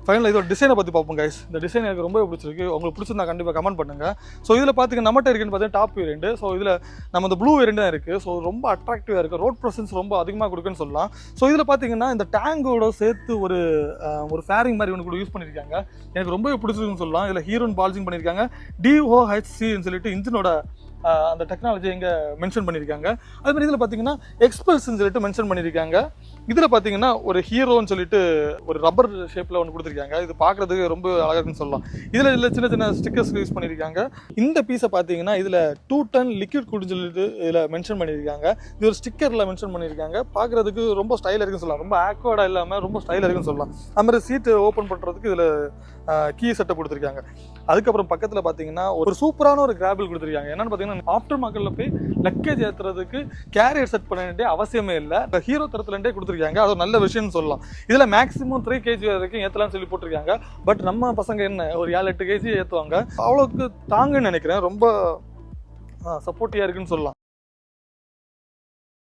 Final இதோட டிசைனை பற்றி பார்ப்போம் கைஸ். இந்த டிசைன் எனக்கு ரொம்ப பிடிச்சிருக்கு. உங்களுக்கு பிடிச்சிருந்தா கண்டிப்பாக கமெண்ட் பண்ணுங்கள். ஸோ இதில் பார்த்திங்கன்னா நம்மகிட்ட இருக்குன்னு பார்த்தீங்கன்னா டாப் வேரியண்ட். ஸோ இதில் நம்ம இந்த ப்ளூ வேரியண்ட் தான் இருக்குது. ஸோ ரொம்ப அட்ராக்டிவாக இருக்குது, ரோட் ப்ரெசன்ஸ் ரொம்ப அதிகமாக கொடுக்குன்னு சொல்லலாம். ஸோ இதில் பார்த்தீங்கன்னா இந்த டேங்கோட சேர்த்து ஒரு ஃபேரிங் மாதிரி ஒன்று கூட யூஸ் பண்ணியிருக்காங்க. எனக்கு ரொம்ப பிடிச்சிருக்குன்னு சொல்லலாம். இதில் ஹீரோன் பால்சிங் பண்ணியிருக்காங்க. DOHCன்னு சொல்லிட்டு இன்ஜினோட அந்த டெக்னாலஜி இங்கே மென்ஷன் பண்ணியிருக்காங்க. அது மாதிரி இதில் பார்த்தீங்கன்னா எக்ஸ்பல்ஸ்ன்னு சொல்லிட்டு மென்ஷன் பண்ணியிருக்காங்க. இதில் பார்த்தீங்கன்னா ஒரு ஹீரோன்னு சொல்லிட்டு ஒரு ரப்பர் ஷேப்பில் ஒன்று கொடுத்துருக்காங்க. இது பார்க்குறதுக்கு ரொம்ப அழகாக இருக்குன்னு சொல்லலாம். இதில் சின்ன சின்ன ஸ்டிக்கர்ஸ் யூஸ் பண்ணியிருக்காங்க. இந்த பீஸை பார்த்தீங்கன்னா இதில் 2 டன் லிக்விட் கூடுன்னு சொல்லிட்டு இதில் மென்ஷன் பண்ணியிருக்காங்க. இது ஒரு ஸ்டிக்கரில் மென்ஷன் பண்ணியிருக்காங்க. பார்க்குறதுக்கு ரொம்ப ஸ்டைலாக இருக்குன்னு சொல்லலாம். ரொம்ப ஆக்வர்டாக இல்லாமல் ரொம்ப ஸ்டைலாக இருக்குன்னு சொல்லலாம். அது மாதிரி சீட்டு ஓப்பன் பண்ணுறதுக்கு இதில் கீ செட்டப் கொடுத்துருக்காங்க. அதுக்கப்புறம் பக்கத்தில் பார்த்தீங்கன்னா ஒரு சூப்பரான ஒரு கிராபிள் கொடுத்துருக்காங்க. என்னென்னு பார்த்தீங்கன்னா ஆஃப்டர் மார்க்கெட்டில் போய் லக்கேஜ் ஏற்றுறதுக்கு கேரியர் செட் பண்ண வேண்டிய அவசியமே இல்லை. ஹீரோ தரத்துலேருந்தே கொடுத்துருக்காங்க. அது ஒரு நல்ல விஷயம்னு சொல்லலாம். இதில் மேக்ஸிமம் 3 kg வரைக்கும் ஏற்றலாம்னு சொல்லி போட்டிருக்காங்க. பட் நம்ம பசங்க என்ன ஒரு 7-8 kg ஏற்றுவாங்க. அவ்வளோக்கு தாங்குன்னு நினைக்கிறேன். ரொம்ப சப்போர்ட்டிவாக இருக்குன்னு சொல்லலாம்.